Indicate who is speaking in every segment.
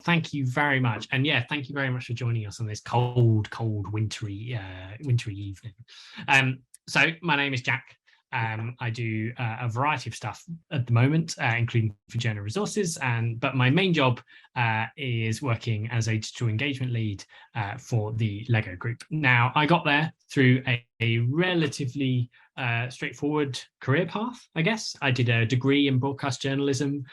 Speaker 1: Thank you very much. And yeah, thank you very much for joining us on this cold, wintry evening. So my name is Jack. I do a variety of stuff at the moment, including for Journal Resources, but my main job is working as a digital engagement lead for the Lego Group. Now, I got there through a relatively straightforward career path, I guess. I did a degree in broadcast journalism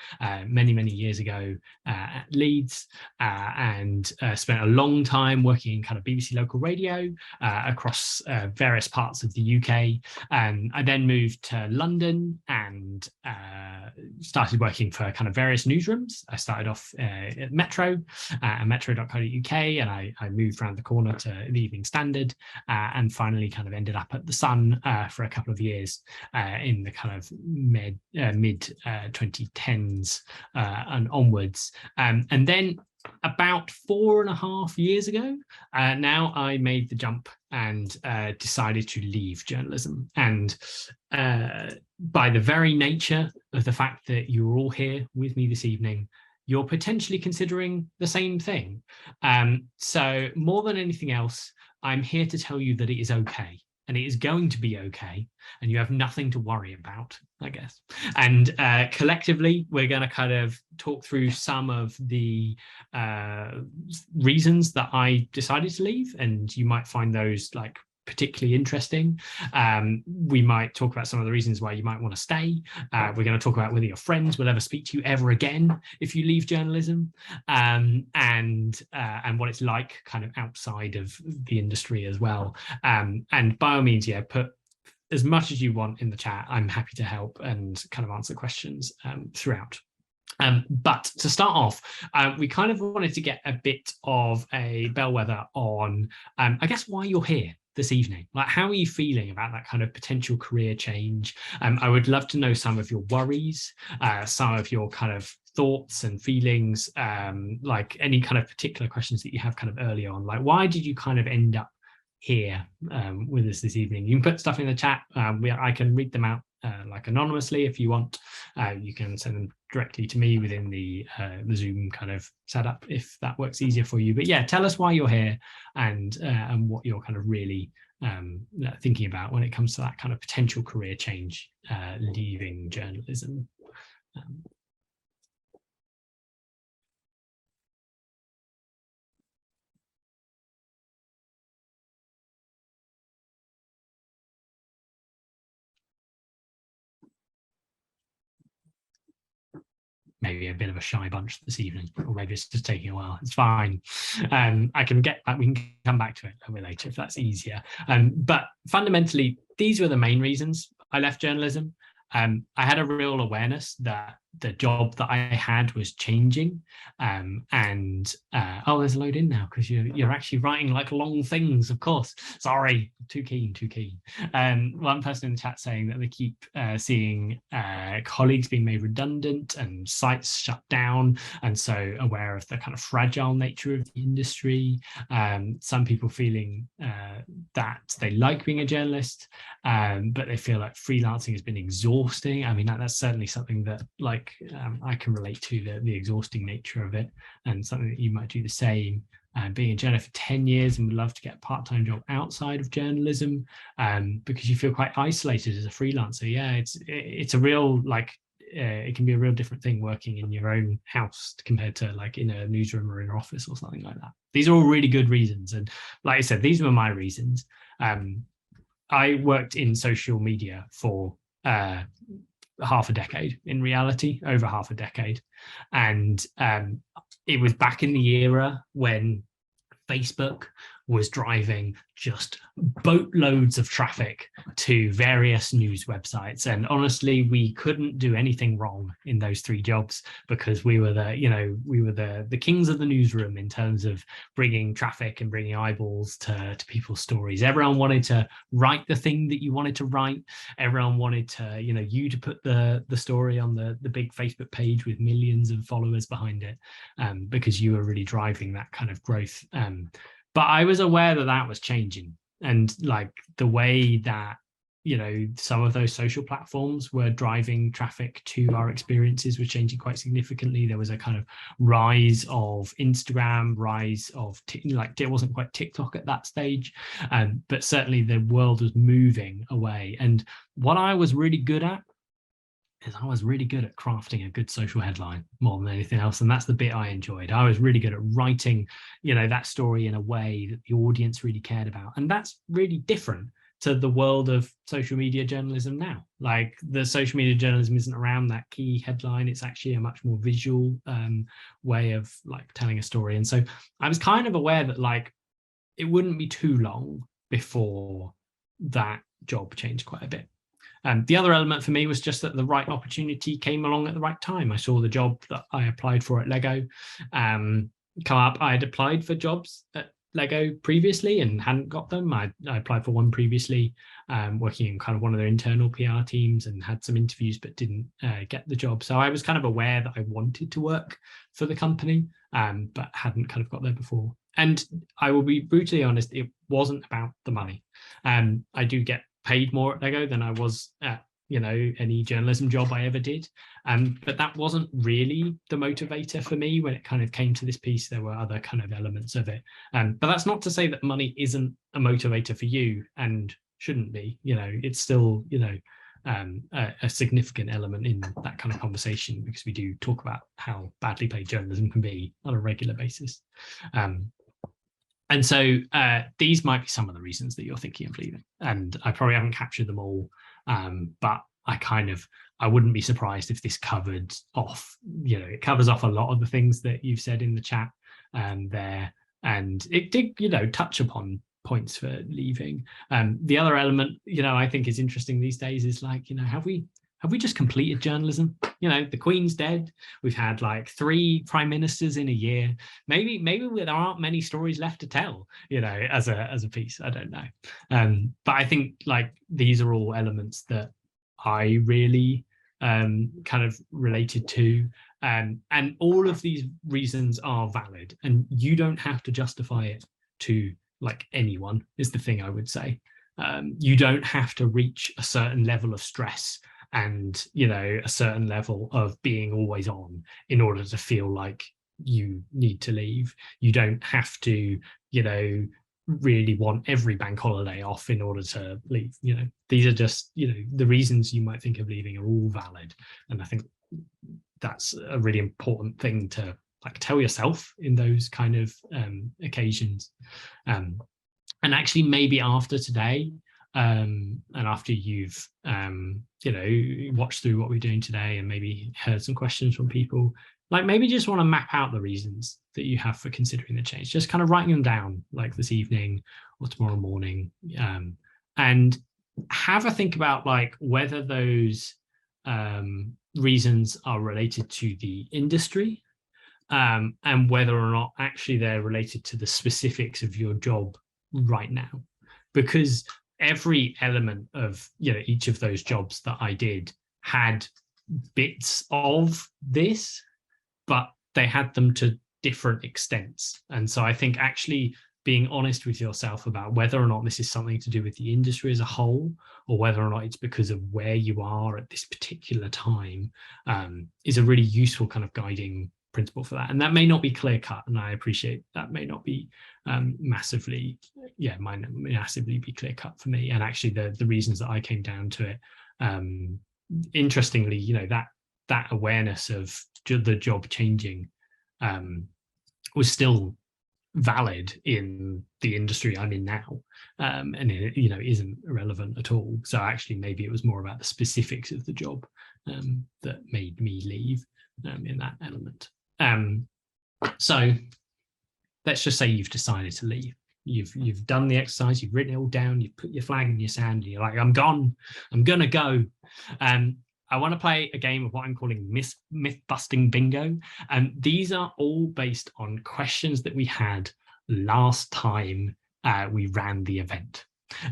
Speaker 1: many years ago at Leeds, and spent a long time working in kind of BBC local radio across various parts of the UK. I then moved to London and started working for kind of various newsrooms. I started off at Metro and metro.co.uk, and I moved around the corner to the Evening Standard, and finally kind of ended up at The Sun for a couple of years in the kind of mid 2010s and onwards. And then about 4.5 years ago, now I made the jump and decided to leave journalism. And by the very nature of the fact that you're all here with me this evening, you're potentially considering the same thing. So more than anything else, I'm here to tell you that it is okay. And it is going to be okay, and you have nothing to worry about, I guess. And collectively, we're going to kind of talk through some of the reasons that I decided to leave, and you might find those like particularly interesting. We might talk about some of the reasons why you might want to stay. We're going to talk about whether your friends will ever speak to you ever again if you leave journalism, and what it's like kind of outside of the industry as well. And by all means, yeah, put as much as you want in the chat. I'm happy to help and kind of answer questions throughout. But to start off, we kind of wanted to get a bit of a bellwether on, I guess, why you're here this evening. Like, how are you feeling about that kind of potential career change? I would love to know some of your worries, some of your kind of thoughts and feelings, like any kind of particular questions that you have kind of early on. Like, why did you kind of end up here with us this evening? You can put stuff in the chat. I can read them out like anonymously if you want. You can send them directly to me within the Zoom kind of setup if that works easier for you. But yeah, tell us why you're here and what you're kind of really thinking about when it comes to that kind of potential career change, leaving journalism. Maybe a bit of a shy bunch this evening, or maybe it's just taking a while. It's fine. I can get back. We can come back to it a bit later if that's easier. But fundamentally, these were the main reasons I left journalism. I had a real awareness that the job that I had was changing, oh, there's a load in now because you're actually writing like long things. Of course, sorry, too keen. One person in the chat saying that they keep seeing colleagues being made redundant and sites shut down, and so aware of the kind of fragile nature of the industry. Some people feeling that they like being a journalist, but they feel like freelancing has been exhausting. I mean, that's certainly something that like I can relate to, the exhausting nature of it, and something that you might do the same. Being a journalist for 10 years and would love to get a part-time job outside of journalism, because you feel quite isolated as a freelancer. Yeah, it's a real like it can be a real different thing working in your own house compared to like in a newsroom or in an office or something like that. These are all really good reasons, and like I said, these were my reasons. I worked in social media for half a decade, in reality, over half a decade. And it was back in the era when Facebook was driving just boatloads of traffic to various news websites. And honestly, we couldn't do anything wrong in those 3 jobs because we were the kings of the newsroom in terms of bringing traffic and bringing eyeballs to people's stories. Everyone wanted to write the thing that you wanted to write. Everyone wanted to, you to put the story on the big Facebook page with millions of followers behind it, because you were really driving that kind of growth. But I was aware that was changing, and like the way that some of those social platforms were driving traffic to our experiences, was changing quite significantly. There was a kind of rise of Instagram, rise of it wasn't quite TikTok at that stage, but certainly the world was moving away. And what I was really good at is I was really good at crafting a good social headline more than anything else. And that's the bit I enjoyed. I was really good at writing, that story in a way that the audience really cared about. And that's really different to the world of social media journalism now. Like, the social media journalism isn't around that key headline. It's actually a much more visual way of like telling a story. And so I was kind of aware that like it wouldn't be too long before that job changed quite a bit. The other element for me was just that the right opportunity came along at the right time. I saw the job that I applied for at Lego come up. I had applied for jobs at Lego previously and hadn't got them. I applied for one previously, working in kind of one of their internal PR teams, and had some interviews but didn't get the job. So I was kind of aware that I wanted to work for the company, but hadn't kind of got there before. And I will be brutally honest, it wasn't about the money. I do get paid more at Lego than I was at any journalism job I ever did, but that wasn't really the motivator for me when it kind of came to this piece. There were other kind of elements of it, but that's not to say that money isn't a motivator for you, and shouldn't be. It's still a significant element in that kind of conversation, because we do talk about how badly paid journalism can be on a regular basis. And so these might be some of the reasons that you're thinking of leaving. And I probably haven't captured them all, but I wouldn't be surprised if this covered off, it covers off a lot of the things that you've said in the chat there. And it did, touch upon points for leaving. The other element, I think is interesting these days is like, have we just completed journalism? The Queen's dead. We've had like 3 prime ministers in a year. Maybe there aren't many stories left to tell, as a piece. I don't know. But I think like these are all elements that I really kind of related to. And all of these reasons are valid, and you don't have to justify it to like anyone, is the thing I would say. You don't have to reach a certain level of stress and a certain level of being always on in order to feel like you need to leave. You don't have to really want every bank holiday off in order to leave. These are just the reasons you might think of leaving are all valid, and I think that's a really important thing to like tell yourself in those kind of occasions. And actually maybe after today, and after you've watched through what we're doing today and maybe heard some questions from people, like maybe just want to map out the reasons that you have for considering the change, just kind of writing them down like this evening or tomorrow morning, and have a think about like whether those reasons are related to the industry, and whether or not actually they're related to the specifics of your job right now. Because every element of each of those jobs that I did had bits of this, but they had them to different extents. And so I think actually being honest with yourself about whether or not this is something to do with the industry as a whole, or whether or not it's because of where you are at this particular time, is a really useful kind of guiding principle for that. And that may not be clear cut, and I appreciate that may not be massively be clear cut for me. And actually the reasons that I came down to it, interestingly, that awareness of the job changing was still valid in the industry I'm in now, and it isn't irrelevant at all. So actually maybe it was more about the specifics of the job that made me leave in that element. So let's just say you've decided to leave. You've done the exercise, you've written it all down, you've put your flag in your sand, and you're like, I'm gone, I'm gonna go. I want to play a game of what I'm calling myth busting bingo. And these are all based on questions that we had last time we ran the event.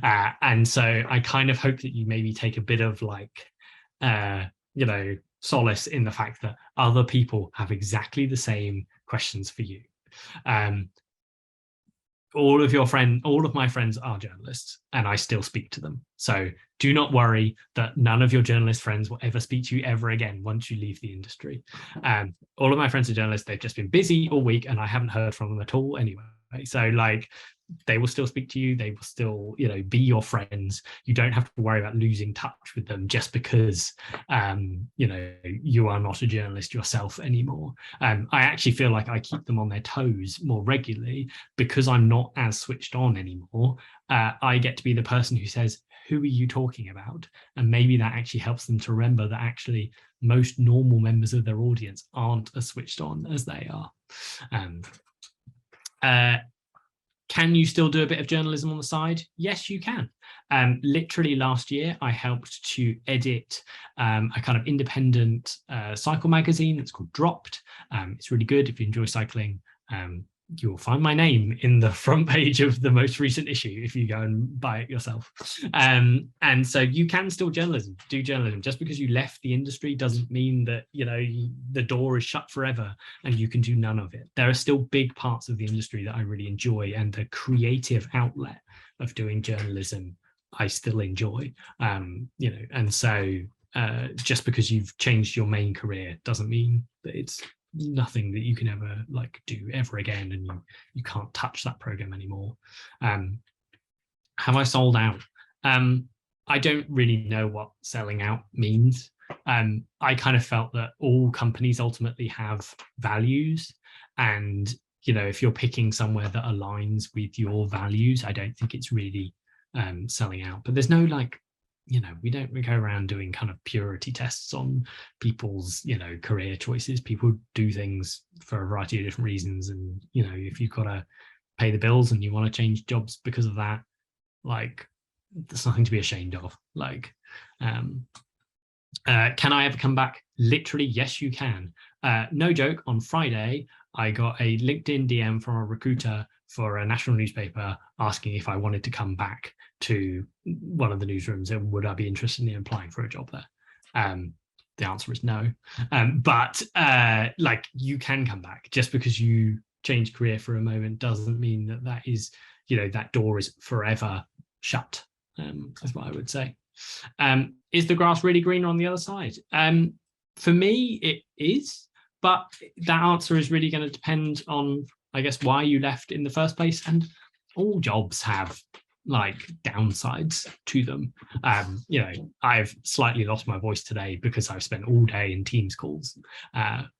Speaker 1: And so I kind of hope that you maybe take a bit of like, solace in the fact that other people have exactly the same questions for you. all of my friends are journalists, and I still speak to them. So do not worry that none of your journalist friends will ever speak to you ever again once you leave the industry. All of my friends are journalists. They've just been busy all week, and I haven't heard from them at all anyway. So like, they will still speak to you. They will still, be your friends. You don't have to worry about losing touch with them just because, you are not a journalist yourself anymore. I actually feel like I keep them on their toes more regularly because I'm not as switched on anymore. I get to be the person who says, who are you talking about? And maybe that actually helps them to remember that actually most normal members of their audience aren't as switched on as they are. Can you still do a bit of journalism on the side? Yes, you can. Literally last year, I helped to edit a kind of independent cycle magazine that's called Dropped. It's really good. If you enjoy cycling, you'll find my name in the front page of the most recent issue if you go and buy it yourself. And so you can still do journalism. Just because you left the industry doesn't mean that the door is shut forever and you can do none of it. There are still big parts of the industry that I really enjoy, and the creative outlet of doing journalism I still enjoy. And so just because you've changed your main career doesn't mean that it's nothing that you can ever do ever again, and you can't touch that program anymore. Have I sold out? I don't really know what selling out means. I kind of felt that all companies ultimately have values, and if you're picking somewhere that aligns with your values, I don't think it's really selling out. But there's no we don't go around doing kind of purity tests on people's, career choices. People do things for a variety of different reasons. And, if you've got to pay the bills and you want to change jobs because of that, there's nothing to be ashamed of. Can I ever come back? Literally, yes, you can. No joke, on Friday, I got a LinkedIn DM from a recruiter for a national newspaper asking if I wanted to come back to one of the newsrooms and would I be interested in applying for a job there. The answer is no. But you can come back. Just because you change career for a moment doesn't mean that is, that door is forever shut, is what I would say. Is the grass really greener on the other side? For me, it is, but that answer is really going to depend on, I guess, why you left in the first place. And all jobs have downsides to them. I've slightly lost my voice today because I've spent all day in Teams calls,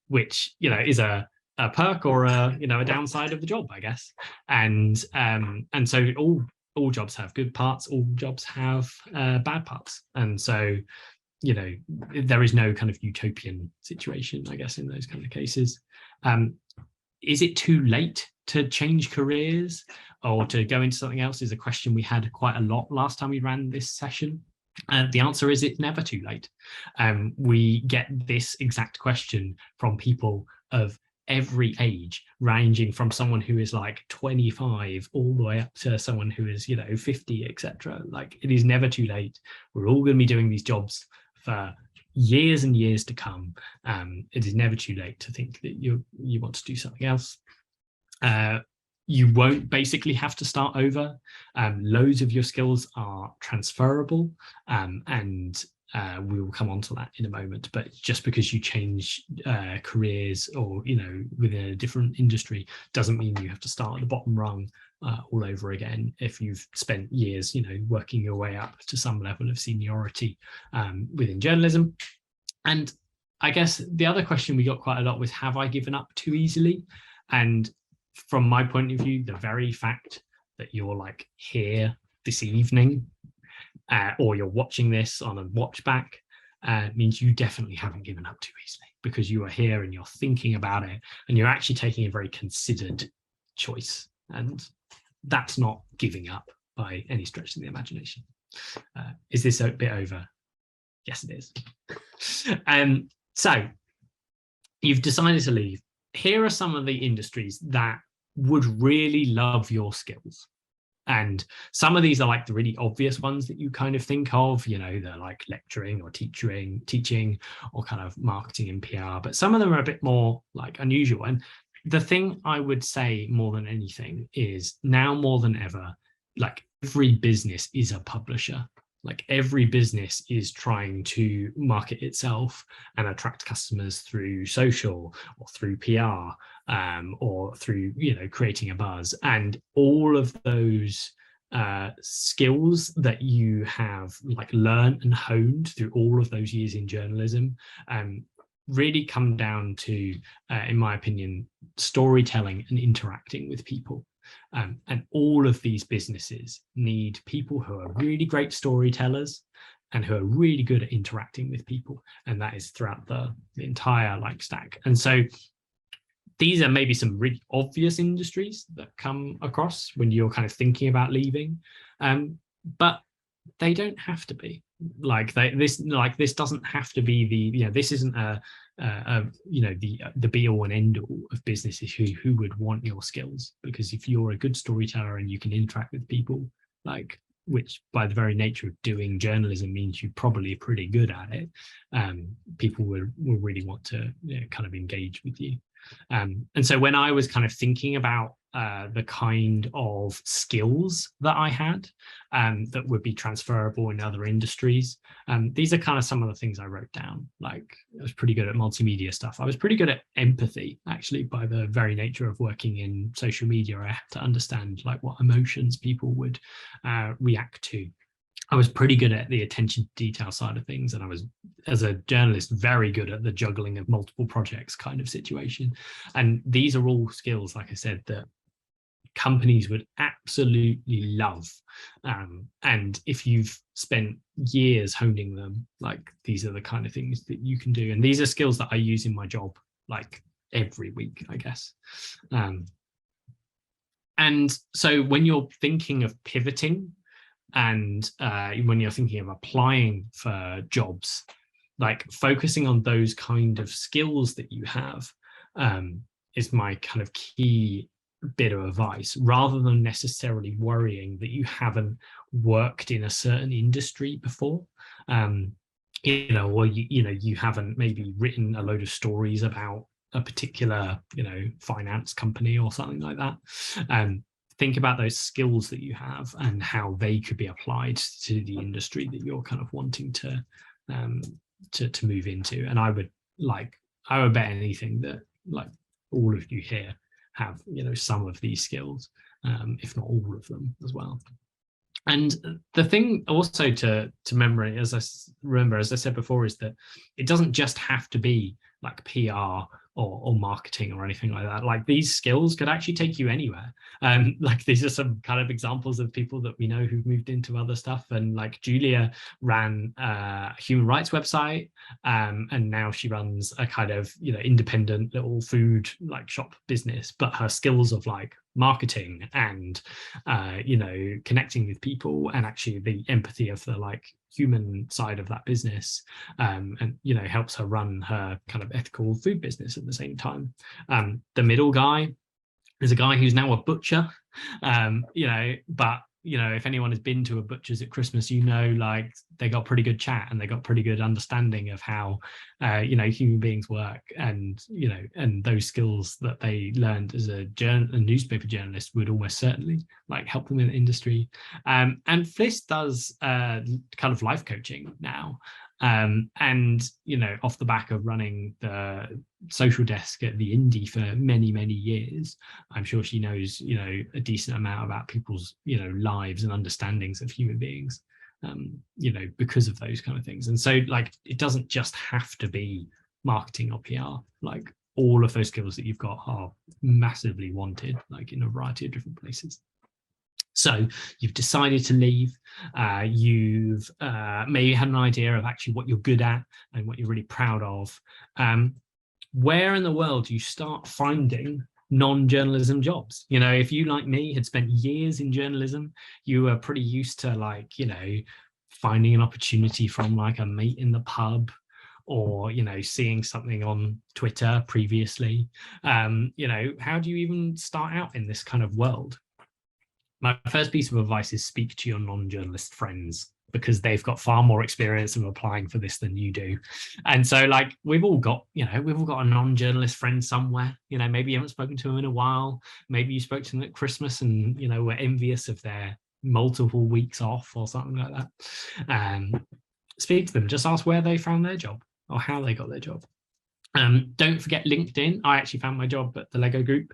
Speaker 1: which is a perk or a downside of the job, I guess. And so all jobs have good parts, all jobs have bad parts, and so there is no kind of utopian situation, I guess, in those kind of cases. Is it too late to change careers or to go into something else? Is a question we had quite a lot last time we ran this session. The answer is it's never too late. We get this exact question from people of every age, ranging from someone who is 25 all the way up to someone who is 50, etc. It is never too late. We're all going to be doing these jobs for years and years to come. It is never too late to think that you want to do something else. You won't basically have to start over. Loads of your skills are transferable, and we will come on to that in a moment. But just because you change careers or within a different industry doesn't mean you have to start at the bottom rung all over again if you've spent years working your way up to some level of seniority within journalism. And I guess the other question we got quite a lot was, have I given up too easily? And from my point of view, the very fact that you're here this evening or you're watching this on a watch back means you definitely haven't given up too easily, because you are here and you're thinking about it and you're actually taking a very considered choice. And that's not giving up by any stretch of the imagination. Is this a bit over? Yes, it is. So you've decided to leave. Here are some of the industries that would really love your skills. And some of these are the really obvious ones that you kind of think of, they're lecturing or teaching or kind of marketing and PR, but some of them are a bit more unusual. And the thing I would say more than anything is, now more than ever, like every business is a publisher. Like every business is trying to market itself and attract customers through social or through PR, or through, creating a buzz. And all of those skills that you have like learned and honed through all of those years in journalism, really come down to, in my opinion, storytelling and interacting with people. And all of these businesses need people who are really great storytellers and who are really good at interacting with people. And that is throughout the entire like stack. And so these are maybe some really obvious industries that come across when you're kind of thinking about leaving. But they don't have to be. This doesn't have to be the, this isn't the be all and end all of businesses who would want your skills. Because if you're a good storyteller and you can interact with people, like, which by the very nature of doing journalism means you're probably pretty good at it, people will really want to kind of engage with you. And so when I was kind of thinking about the kind of skills that I had that would be transferable in other industries, these are kind of some of the things I wrote down. Like, I was pretty good at multimedia stuff. I was pretty good at empathy, actually, by the very nature of working in social media. I had to understand like what emotions people would react to. I was pretty good at the attention to detail side of things. And I was, as a journalist, very good at the juggling of multiple projects kind of situation. And these are all skills, like I said, that companies would absolutely love. And if you've spent years honing them, like, these are the kind of things that you can do. And these are skills that I use in my job, like every week, I guess. And so when you're thinking of pivoting, and when you're thinking of applying for jobs, like focusing on those kind of skills that you have is my kind of key bit of advice, rather than necessarily worrying that you haven't worked in a certain industry before, or you haven't maybe written a load of stories about a particular finance company or something like that. Think about those skills that you have and how they could be applied to the industry that you're kind of wanting to move into. And I would bet anything that like all of you here have some of these skills, if not all of them as well. And the thing also to memory, as I said before, is that it doesn't just have to be like PR or marketing or anything like that. Like, these skills could actually take you anywhere. Like, these are some kind of examples of people that we know who've moved into other stuff. And like, Julia ran a human rights website, and now she runs a kind of independent little food like shop business. But her skills of like marketing and connecting with people, and actually the empathy of the like human side of that business, and helps her run her kind of ethical food business at the same time. The middle guy is a guy who's now a butcher, but if anyone has been to a butcher's at Christmas, like, they got pretty good chat and they got pretty good understanding of how human beings work, and those skills that they learned as a newspaper journalist would almost certainly like help them in the industry. And Fliss does kind of life coaching now. And off the back of running the social desk at the Indie for many years, I'm sure she knows a decent amount about people's lives and understandings of human beings, because of those kind of things. And so like, it doesn't just have to be marketing or PR. Like, all of those skills that you've got are massively wanted, like in a variety of different places. So you've decided to leave, you've maybe had an idea of actually what you're good at and what you're really proud of. Where in the world do you start finding non-journalism jobs? If you, like me, had spent years in journalism, you were pretty used to like, finding an opportunity from like a mate in the pub, or seeing something on Twitter previously. How do you even start out in this kind of world? My first piece of advice is speak to your non-journalist friends because they've got far more experience of applying for this than you do. And so like we've all got a non-journalist friend somewhere, maybe you haven't spoken to them in a while, maybe you spoke to them at Christmas and were envious of their multiple weeks off or something like that. Speak to them, just ask where they found their job or how they got their job. Don't forget LinkedIn. I actually found my job at the Lego Group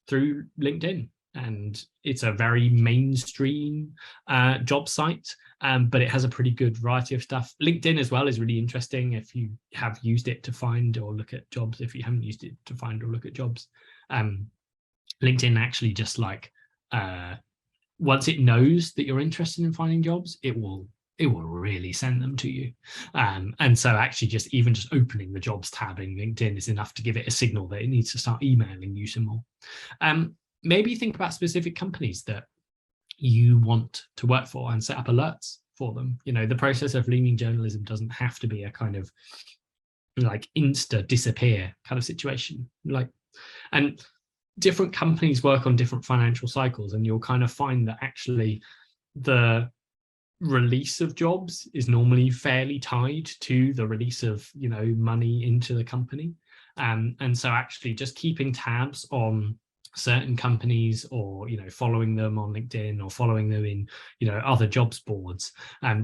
Speaker 1: through LinkedIn, and it's a very mainstream job site, but it has a pretty good variety of stuff. LinkedIn as well is really interesting if you have used it to find or look at jobs. If you haven't used it to find or look at jobs, LinkedIn actually just like once it knows that you're interested in finding jobs, it will really send them to you. And so actually just opening the jobs tab in LinkedIn is enough to give it a signal that it needs to start emailing you some more. Maybe think about specific companies that you want to work for and set up alerts for them. The process of leaving journalism doesn't have to be a kind of like insta disappear kind of situation. And different companies work on different financial cycles, and you'll kind of find that actually the release of jobs is normally fairly tied to the release of money into the company, and so actually just keeping tabs on certain companies, or following them on LinkedIn or following them in other jobs boards,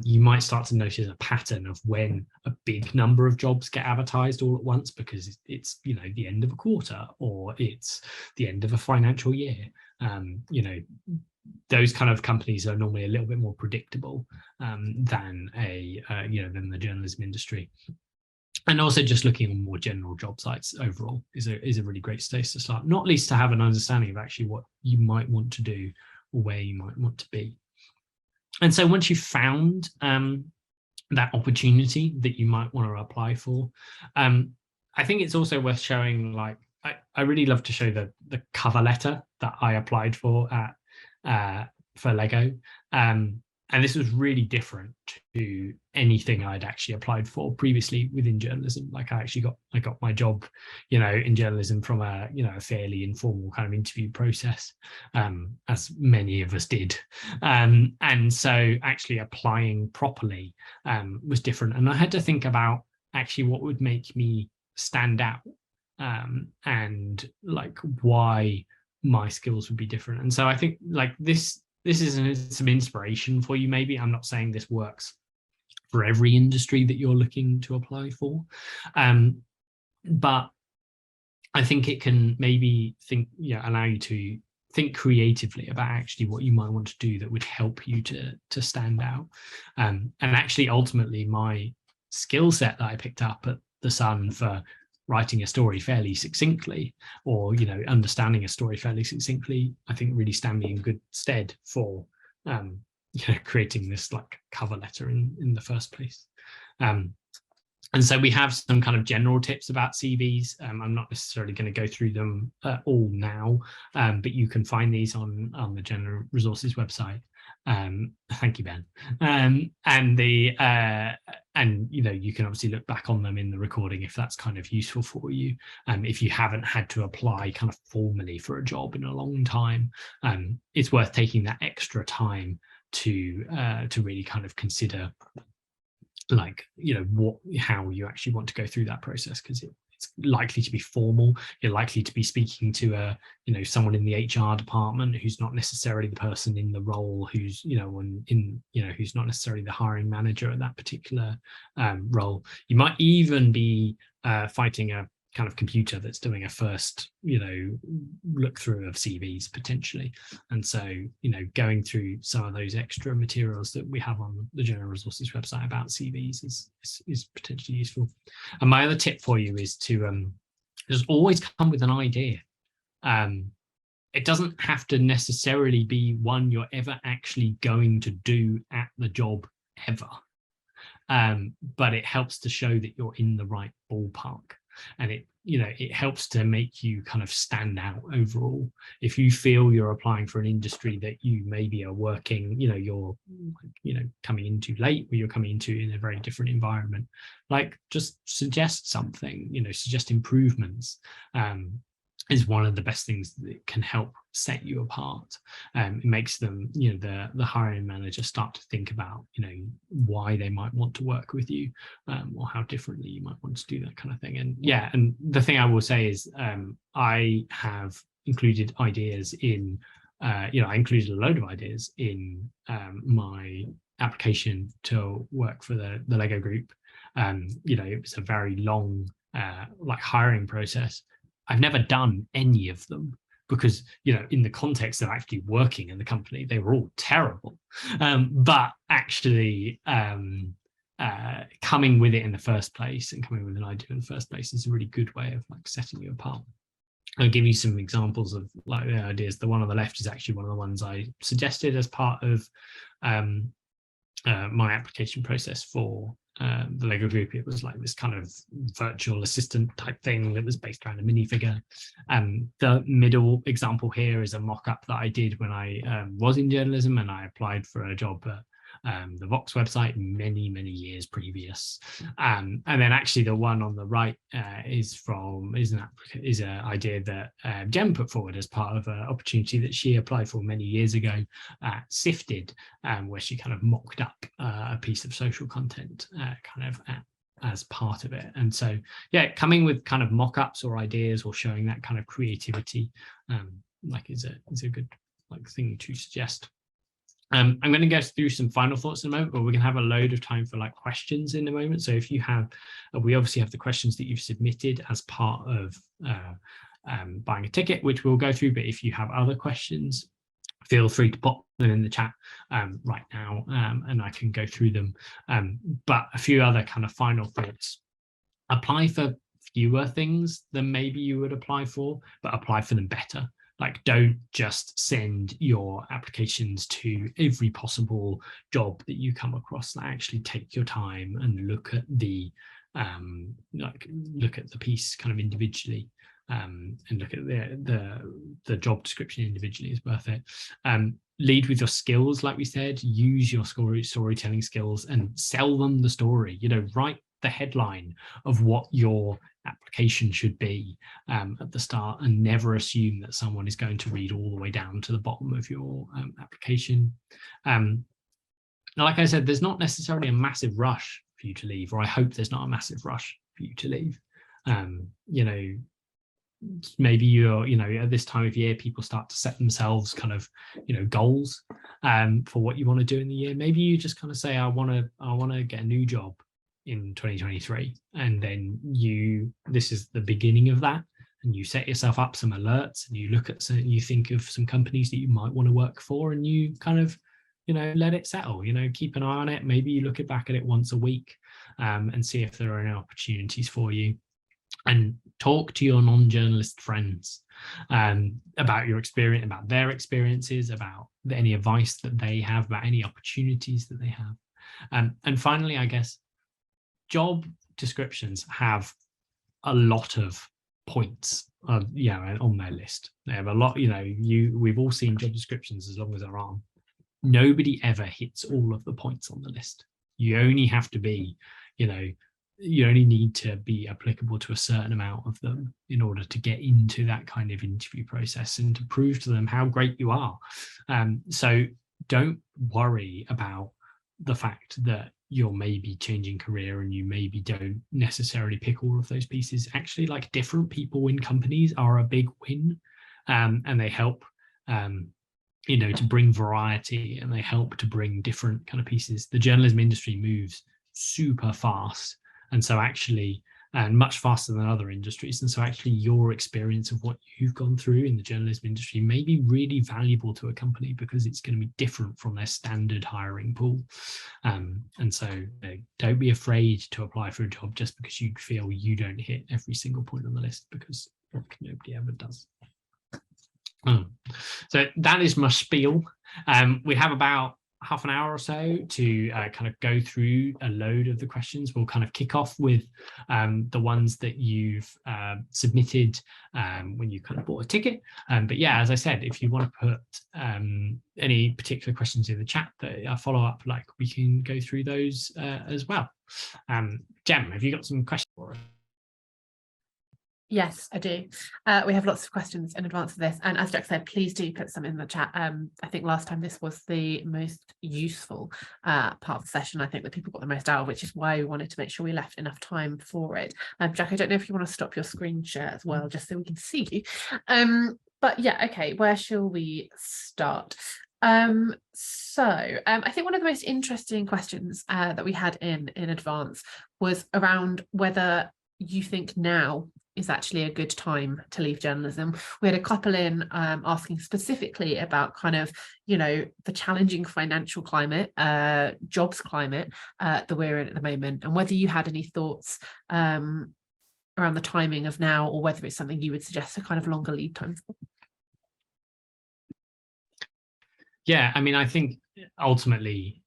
Speaker 1: you might start to notice a pattern of when a big number of jobs get advertised all at once because it's the end of a quarter or it's the end of a financial year. Those kind of companies are normally a little bit more predictable than the journalism industry. And also just looking on more general job sites overall is a really great place to start, not least to have an understanding of actually what you might want to do or where you might want to be. And so once you've found that opportunity that you might want to apply for, I think it's also worth showing, like, I really love to show the cover letter that I applied for for Lego. And this was really different to anything I'd actually applied for previously within journalism. Like I got my job, in journalism from a fairly informal kind of interview process, as many of us did. And so actually applying properly was different. And I had to think about actually what would make me stand out, and like why my skills would be different. And so I think like this is some inspiration for you. Maybe I'm not saying this works for every industry that you're looking to apply for, but I think it can maybe allow you to think creatively about actually what you might want to do that would help you to stand out. And actually ultimately my skill set that I picked up at the Sun for writing a story fairly succinctly, or understanding a story fairly succinctly, I think really stand me in good stead for creating this like cover letter in the first place. And so we have some kind of general tips about CVs. I'm not necessarily going to go through them all now, but you can find these on the General Resources website. Thank you, Ben. And you can obviously look back on them in the recording if that's kind of useful for you. If you haven't had to apply kind of formally for a job in a long time, it's worth taking that extra time to really kind of consider, like, how you actually want to go through that process, because it's likely to be formal. You're likely to be speaking to someone in the HR department who's not necessarily the person in the role, who's who's not necessarily the hiring manager at that particular role. You might even be fighting a kind of computer that's doing a first look through of CVs potentially. And so going through some of those extra materials that we have on the General Resources website about CVs is potentially useful. And my other tip for you is to just always come with an idea. It doesn't have to necessarily be one you're ever actually going to do at the job ever, but it helps to show that you're in the right ballpark. And it helps to make you kind of stand out overall. If you feel you're applying for an industry that you maybe are working, you're coming into late, or you're coming into in a very different environment, like just suggest something, suggest improvements. is one of the best things that can help set you apart. It makes them, the hiring manager start to think about, why they might want to work with you, or how differently you might want to do that kind of thing. And yeah, and the thing I will say is, I have included ideas in, I included a load of ideas in my application to work for the Lego group. It was a very long hiring process. I've never done any of them because, in the context of actually working in the company, they were all terrible. But actually coming with it in the first place and coming with an idea in the first place is a really good way of setting you apart. I'll give you some examples of the ideas. The one on the left is actually one of the ones I suggested as part of my application process for the Lego group. It was this kind of virtual assistant type thing that was based around a minifigure. The middle example here is a mock-up that I did when I was in journalism, and I applied for a job at the Vox website many years previous. And then actually the one on the right is an idea that Jem put forward as part of an opportunity that she applied for many years ago at Sifted, where she kind of mocked up a piece of social content as part of it. And so yeah, coming with kind of mock-ups or ideas or showing that kind of creativity is a good thing to suggest. I'm going to go through some final thoughts in a moment, but we're going to have a load of time for questions in a moment. So if you have, we obviously have the questions that you've submitted as part of buying a ticket, which we'll go through. But if you have other questions, feel free to pop them in the chat right now, and I can go through them. But a few other kind of final thoughts. Apply for fewer things than maybe you would apply for, but apply for them better. Don't just send your applications to every possible job that you come across. Actually take your time and look at the piece kind of individually, and look at the job description individually is worth it. Lead with your skills, like we said. Use your storytelling skills and sell them the story. Write the headline of what your application should be at the start, and never assume that someone is going to read all the way down to the bottom of your application. Like I said, there's not necessarily a massive rush for you to leave, or I hope there's not a massive rush for you to leave. Maybe you're, at this time of year, people start to set themselves kind of, goals for what you want to do in the year. Maybe you just kind of say, I want to get a new job in 2023, and then this is the beginning of that, and you set yourself up some alerts, and you look at you think of some companies that you might want to work for, and you kind of let it settle, keep an eye on it. Maybe you look back at it once a week and see if there are any opportunities for you, and talk to your non-journalist friends about your experience, about their experiences, about any advice that they have, about any opportunities that they have. And finally, I guess, job descriptions have a lot of points on their list. They have a lot, we've all seen job descriptions as long as they're on. Nobody ever hits all of the points on the list. You only have to be, you only need to be applicable to a certain amount of them in order to get into that kind of interview process and to prove to them how great you are. So don't worry about the fact that you're maybe changing career and you maybe don't necessarily pick all of those pieces. Actually, different people in companies are a big win, and they help to bring variety, and they help to bring different kind of pieces. The journalism industry moves super fast, and so actually, and much faster than other industries. And so actually your experience of what you've gone through in the journalism industry may be really valuable to a company, because it's going to be different from their standard hiring pool. And so don't be afraid to apply for a job just because you feel you don't hit every single point on the list, because nobody ever does. So that is my spiel. We have about half an hour or so to kind of go through a load of the questions. We'll kind of kick off with the ones that you've submitted when you kind of bought a ticket. But yeah, as I said, if you want to put any particular questions in the chat that I follow up, we can go through those as well. Jem, have you got some questions for us?
Speaker 2: Yes, I do. We have lots of questions in advance of this. And as Jack said, please do put some in the chat. I think last time this was the most useful part of the session. I think that people got the most out of, which is why we wanted to make sure we left enough time for it. Jack, I don't know if you want to stop your screen share as well, just so we can see you. But yeah, okay, where shall we start? I think one of the most interesting questions that we had in advance was around whether you think now is actually a good time to leave journalism. We had a couple in asking specifically about kind of, you know, the challenging financial climate, jobs climate that we're in at the moment, and whether you had any thoughts around the timing of now, or whether it's something you would suggest a kind of longer lead time for.
Speaker 1: Yeah, I mean, I think ultimately,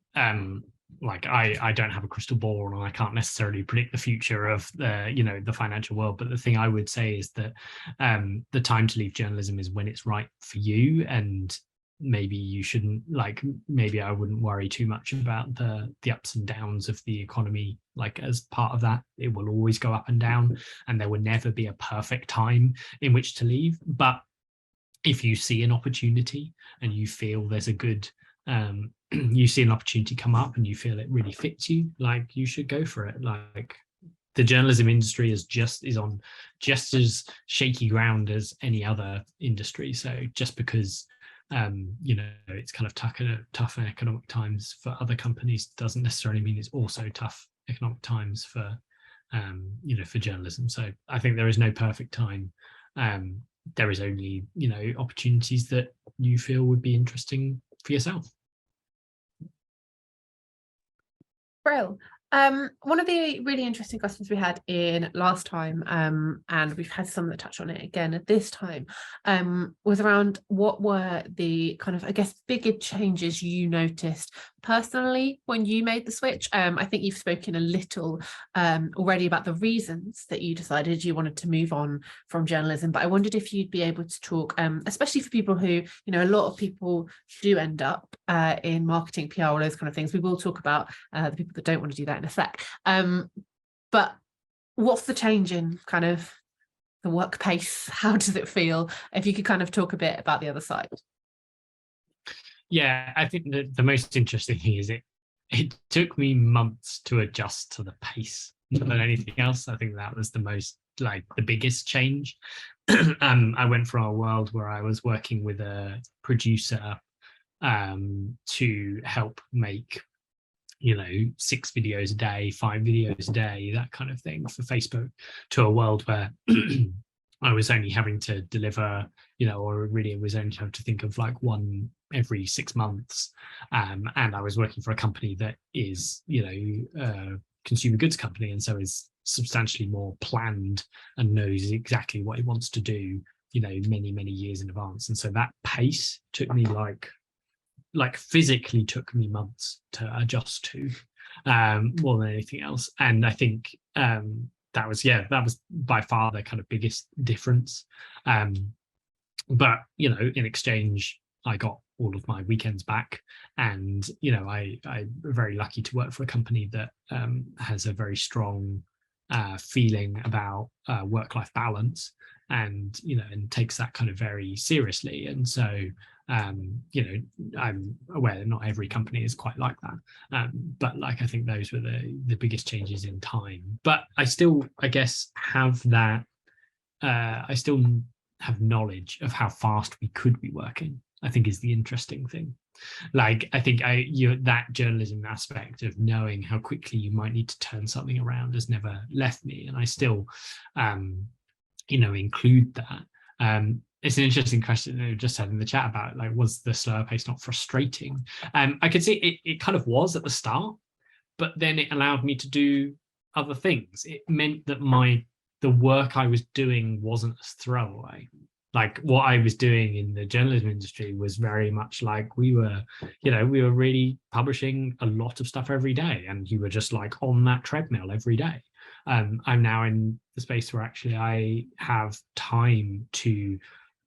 Speaker 1: like I don't have a crystal ball and I can't necessarily predict the future of the financial world. But the thing I would say is that the time to leave journalism is when it's right for you, and maybe you shouldn't, like, maybe I wouldn't worry too much about the ups and downs of the economy. Like, as part of that, it will always go up and down, and there will never be a perfect time in which to leave. But if you see an opportunity and you feel there's a good you see an opportunity come up and you feel it really fits you, like, you should go for it. Like, the journalism industry is on just as shaky ground as any other industry. So just because it's kind of tough economic times for other companies doesn't necessarily mean it's also tough economic times for for journalism. So I think there is no perfect time. There is only, opportunities that you feel would be interesting for yourself.
Speaker 2: Brill. One of the really interesting questions we had in last time, and we've had some that touch on it again at this time, was around what were the kind of, I guess, bigger changes you noticed personally when you made the switch. I think you've spoken a little already about the reasons that you decided you wanted to move on from journalism, but I wondered if you'd be able to talk, especially for people who, a lot of people do end up in marketing, PR, all those kind of things. We will talk about the people that don't want to do that in a sec. But what's the change in kind of the work pace? How does it feel? If you could kind of talk a bit about the other side.
Speaker 1: Yeah, I think the most interesting thing is it took me months to adjust to the pace more than anything else. I think that was the biggest change. I went from a world where I was working with a producer to help make 6 videos a day, 5 videos a day, that kind of thing for Facebook, to a world where I was only having to deliver, or really it was only having to think of like one every 6 months. And I was working for a company that is, a consumer goods company, and so is substantially more planned and knows exactly what it wants to do, many, many years in advance. And so that pace took me physically took me months to adjust to, more than anything else. And I think that was by far the kind of biggest difference. But in exchange, I got all of my weekends back, and I'm very lucky to work for a company that has a very strong feeling about work-life balance, and takes that kind of very seriously. And so I'm aware that not every company is quite like that, but I think those were the biggest changes in time. But I still, I guess, have that I still have knowledge of how fast we could be working, I think, is the interesting thing. Like, I think that journalism aspect of knowing how quickly you might need to turn something around has never left me, and I still include that. It's an interesting question that we just had in the chat about, like, was the slower pace not frustrating? I could see it kind of was at the start, but then it allowed me to do other things. It meant that the work I was doing wasn't a throwaway. Like, what I was doing in the journalism industry was very much like we were really publishing a lot of stuff every day, and you were just like on that treadmill every day. I'm now in the space where actually I have time to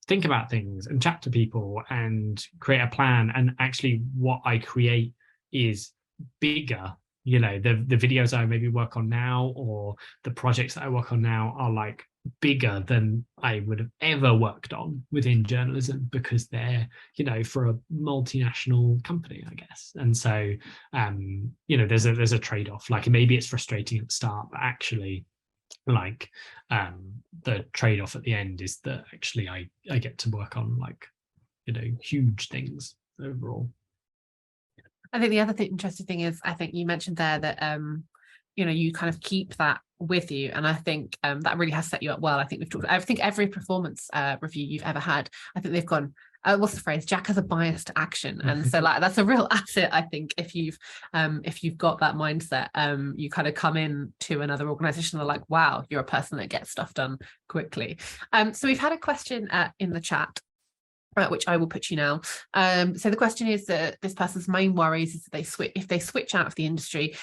Speaker 1: think about things and chat to people and create a plan. And actually what I create is bigger you know, the videos I maybe work on now, or the projects that I work on now, are like bigger than I would have ever worked on within journalism, because they're, you know, for a multinational company, I guess. And so you know, there's a trade-off. Like, maybe it's frustrating at the start, but actually, like, the trade-off at the end is that actually I get to work on, like, you know, huge things overall.
Speaker 2: I think the other interesting thing is, I think you mentioned there that you know, you kind of keep that with you, and I think that really has set you up well. I think I think every performance review you've ever had, I think they've gone, what's the phrase, Jack has a bias to action. And so, like, that's a real asset, I think, if you've got that mindset. You kind of come in to another organization, they're like, wow, you're a person that gets stuff done quickly. So we've had a question in the chat, which I will put you now. So the question is that this person's main worries is that if they switch out of the industry,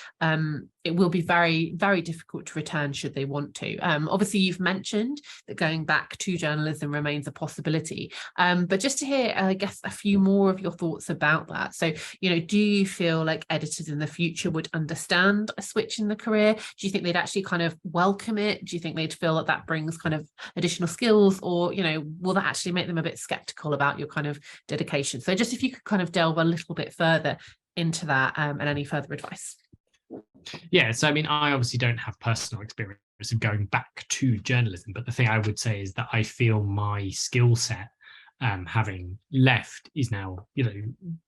Speaker 2: it will be very, very difficult to return should they want to. Obviously, you've mentioned that going back to journalism remains a possibility, but just to hear, I guess, a few more of your thoughts about that. So, you know, do you feel like editors in the future would understand a switch in the career? Do you think they'd actually kind of welcome it? Do you think they'd feel that that brings kind of additional skills, or, you know, will that actually make them a bit skeptical about your kind of dedication? So just if you could kind of delve a little bit further into that, and any further advice.
Speaker 1: Yeah, so I mean, I obviously don't have personal experience of going back to journalism, but the thing I would say is that I feel my skill set, having left, is now, you know,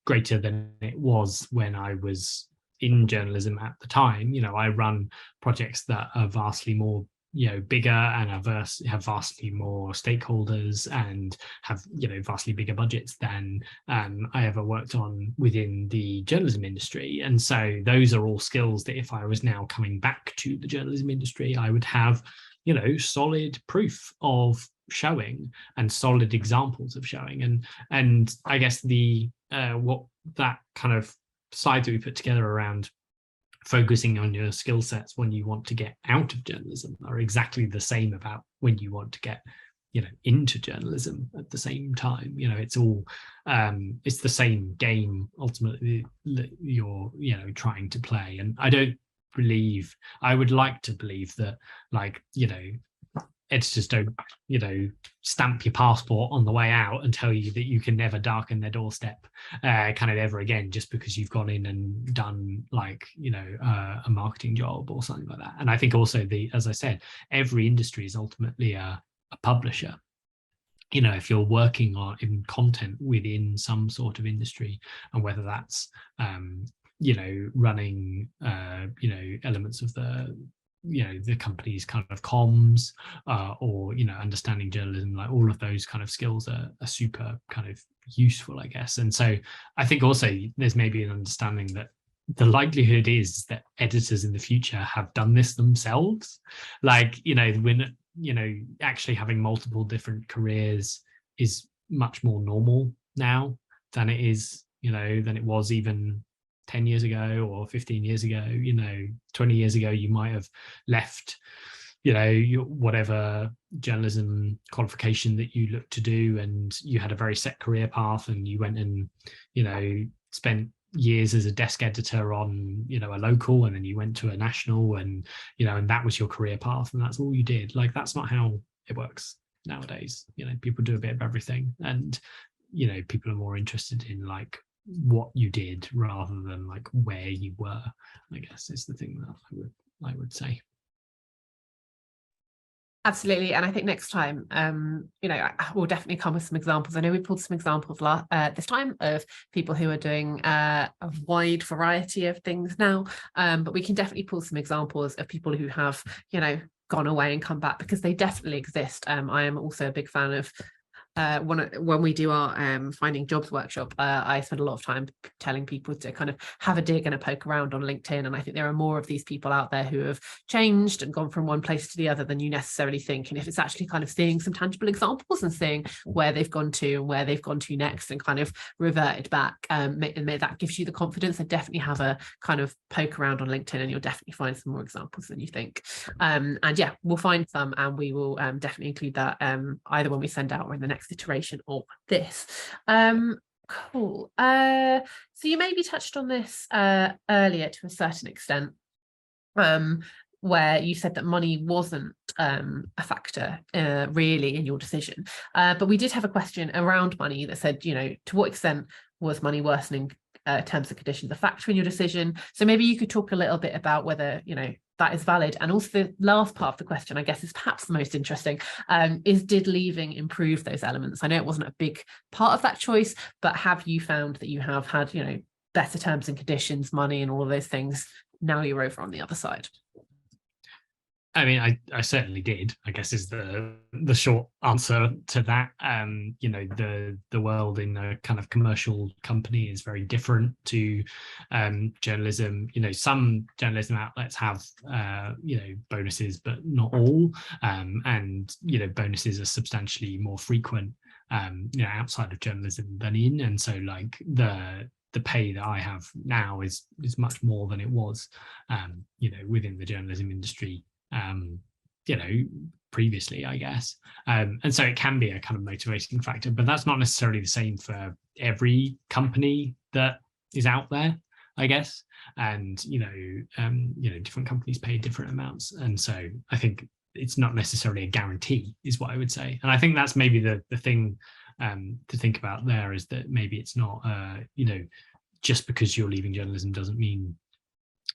Speaker 1: greater than it was when I was in journalism at the time. You know, I run projects that are vastly more, you know, bigger, and have vastly more stakeholders, and have, you know, vastly bigger budgets than I ever worked on within the journalism industry. And so those are all skills that if I was now coming back to the journalism industry, I would have, you know, solid proof of showing, and solid examples of showing. And I guess the what that kind of side that we put together around focusing on your skill sets when you want to get out of journalism are exactly the same about when you want to get, you know, into journalism at the same time. You know, it's all it's the same game ultimately that you're, you know, trying to play. And I would like to believe that, like, you know, editors don't, you know, stamp your passport on the way out and tell you that you can never darken their doorstep kind of ever again, just because you've gone in and done, like, you know, a marketing job or something like that. And I think also, as I said, every industry is ultimately a publisher. You know, if you're working in content within some sort of industry, and whether that's you know, running you know, elements of the, you know, the company's kind of comms, or, you know, understanding journalism, like, all of those kind of skills are super kind of useful, I guess. And so I think also there's maybe an understanding that the likelihood is that editors in the future have done this themselves. Like, you know, when, you know, actually having multiple different careers is much more normal now than it is, you know, than it was even 10 years ago or 15 years ago. You know, 20 years ago, you might have left, you know, whatever journalism qualification that you looked to do, and you had a very set career path, and you went and, you know, spent years as a desk editor on, you know, a local, and then you went to a national, and, you know, and that was your career path, and that's all you did. Like, that's not how it works nowadays. You know, people do a bit of everything, and, you know, people are more interested in, like, what you did rather than, like, where you were, I guess, is the thing that I would say.
Speaker 2: Absolutely. And I think next time, you know, we'll definitely come with some examples. I know we pulled some examples this time of people who are doing a wide variety of things now, but we can definitely pull some examples of people who have, you know, gone away and come back, because they definitely exist. I am also a big fan of when we do our finding jobs workshop, I spend a lot of time telling people to kind of have a dig and a poke around on LinkedIn. And I think there are more of these people out there who have changed and gone from one place to the other than you necessarily think. And if it's actually kind of seeing some tangible examples and seeing where they've gone to and where they've gone to next and kind of reverted back, and that gives you the confidence, to definitely have a kind of poke around on LinkedIn, and you'll definitely find some more examples than you think. And yeah, we'll find some, and we will definitely include that either when we send out or in the next iteration of this. Cool. So you maybe touched on this earlier to a certain extent, where you said that money wasn't a factor really in your decision. But we did have a question around money that said, to what extent was money worsening terms and conditions a factor in your decision? So maybe you could talk a little bit about whether, that is valid. And also the last part of the question, I guess, is perhaps the most interesting, is did leaving improve those elements? I know it wasn't a big part of that choice, but have you found that you have had, better terms and conditions, money and all of those things now you're over on the other side?
Speaker 1: I mean, I certainly did, I guess, is the short answer to that. The world in a kind of commercial company is very different to journalism. Some journalism outlets have bonuses, but not all. And bonuses are substantially more frequent outside of journalism than in. And so like the pay that I have now is much more than it was within the journalism industry previously, I guess. And so it can be a kind of motivating factor, but that's not necessarily the same for every company that is out there, I guess. And different companies pay different amounts, and so I think it's not necessarily a guarantee, is what I would say. And I think that's maybe the thing to think about there, is that maybe it's not just because you're leaving journalism doesn't mean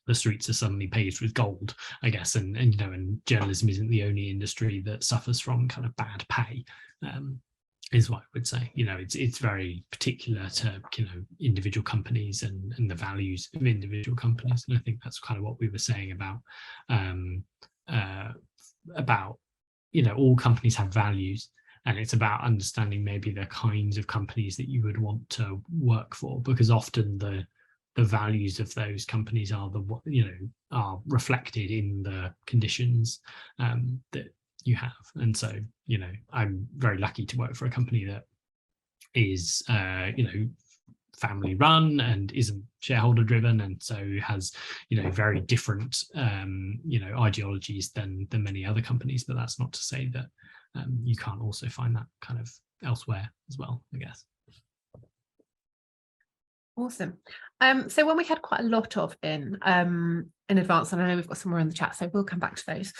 Speaker 1: the streets are suddenly paved with gold, I guess. And journalism isn't the only industry that suffers from kind of bad pay, is what I would say. It's very particular to individual companies and the values of individual companies. And I think that's kind of what we were saying about all companies have values, and it's about understanding maybe the kinds of companies that you would want to work for, because often the values of those companies are are reflected in the conditions that you have. And so I'm very lucky to work for a company that is family run and isn't shareholder driven, and so has very different ideologies than many other companies. But that's not to say that you can't also find that kind of elsewhere as well, I guess.
Speaker 2: Awesome. So when we had quite a lot of in advance, and I know we've got some more in the chat, so we'll come back to those.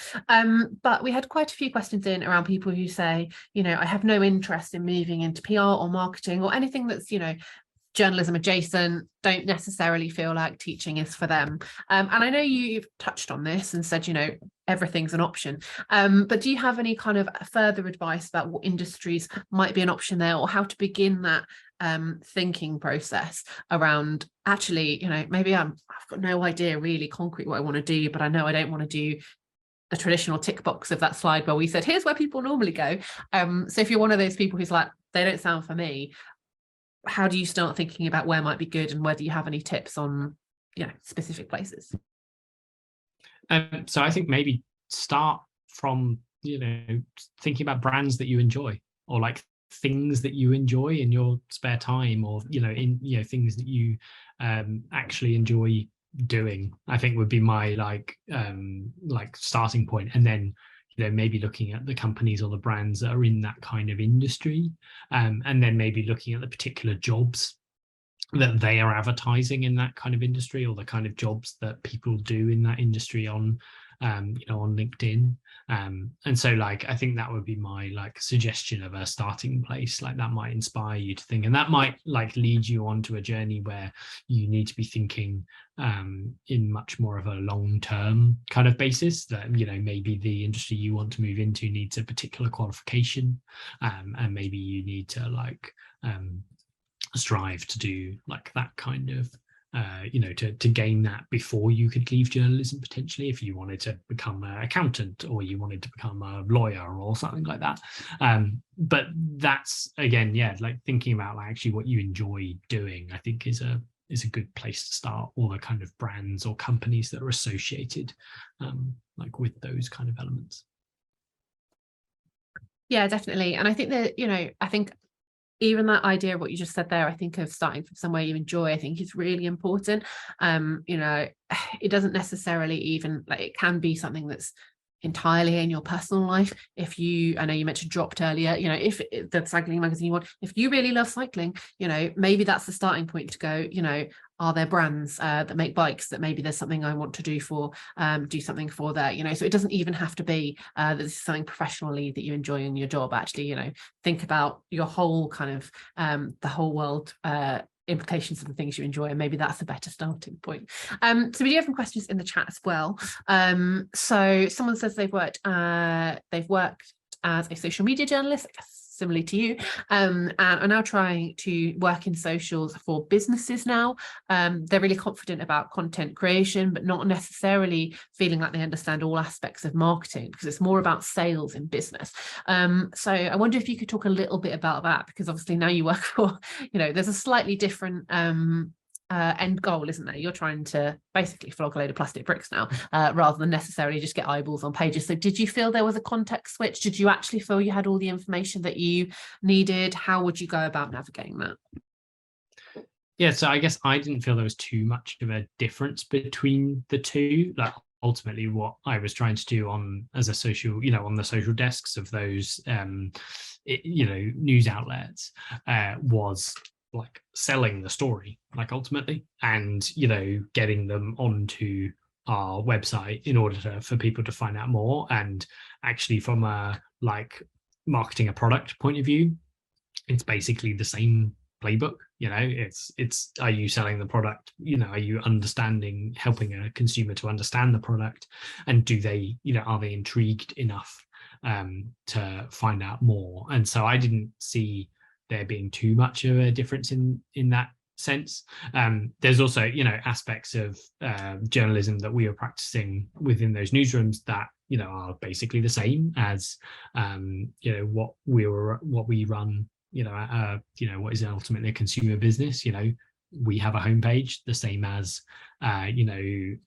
Speaker 2: But we had quite a few questions in around people who say, I have no interest in moving into PR or marketing or anything that's, journalism adjacent, don't necessarily feel like teaching is for them. And I know you've touched on this and said, everything's an option. But do you have any kind of further advice about what industries might be an option there, or how to begin that thinking process around actually, maybe I've got no idea really concrete what I want to do, but I know I don't want to do the traditional tick box of that slide where we said, here's where people normally go. So if you're one of those people who's like, they don't sound for me, how do you start thinking about where might be good, and whether you have any tips on specific places?
Speaker 1: So I think maybe start from thinking about brands that you enjoy, or like things that you enjoy in your spare time, or things that you actually enjoy doing, I think would be my starting point. And then maybe looking at the companies or the brands that are in that kind of industry, and then maybe looking at the particular jobs that they are advertising in that kind of industry, or the kind of jobs that people do in that industry on LinkedIn. And so I think that would be my suggestion of a starting place. That might inspire you to think, and that might lead you onto a journey where you need to be thinking in much more of a long-term kind of basis, that maybe the industry you want to move into needs a particular qualification, and maybe you need to strive to do that kind of to gain that before you could leave journalism, potentially, if you wanted to become an accountant, or you wanted to become a lawyer or something like that. But that's, again, thinking about actually what you enjoy doing, I think is a good place to start, or the kind of brands or companies that are associated with those kind of elements. Yeah, definitely. And I think that, I think even that idea of what you just said there, I think of starting from somewhere you enjoy, I think is really important. It doesn't necessarily even, it can be something that's
Speaker 2: entirely in your personal life. If you, I know you mentioned dropped earlier, you know, if the cycling magazine you want, if you really love cycling, you know, maybe that's the starting point to go, you know, are there brands that make bikes that maybe there's something I want to do for, do something for there, you know, so it doesn't even have to be that this is something professionally that you enjoy in your job. Actually, you know, think about your whole kind of the whole world implications of the things you enjoy, and maybe that's a better starting point. So we do have some questions in the chat as well. So someone says they've worked as a social media journalist, I guess similarly to you, and are now trying to work in socials for businesses now. They're really confident about content creation, but not necessarily feeling like they understand all aspects of marketing, because it's more about sales in business. So I wonder if you could talk a little bit about that, because obviously now you work for, you know, there's a slightly different end goal, isn't there? You're trying to basically flog a load of plastic bricks now, rather than necessarily just get eyeballs on pages. So did you feel there was a context switch? Did you actually feel you had all the information that you needed? How would you go about navigating that?
Speaker 1: Yeah, so I guess I didn't feel there was too much of a difference between the two. Like ultimately what I was trying to do on as a social, you know, on the social desks of those you know, news outlets was like selling the story, like ultimately, and you know, getting them onto our website in order for people to find out more. And actually from a like marketing a product point of view, it's basically the same playbook. You know, it's are you selling the product, you know, are you understanding, helping a consumer to understand the product, and do they, you know, are they intrigued enough to find out more? And so I didn't see there being too much of a difference in that sense. There's also, you know, aspects of journalism that we are practicing within those newsrooms that, you know, are basically the same as you know, what we run, you know, what is ultimately a consumer business. You know, we have a homepage the same as you know,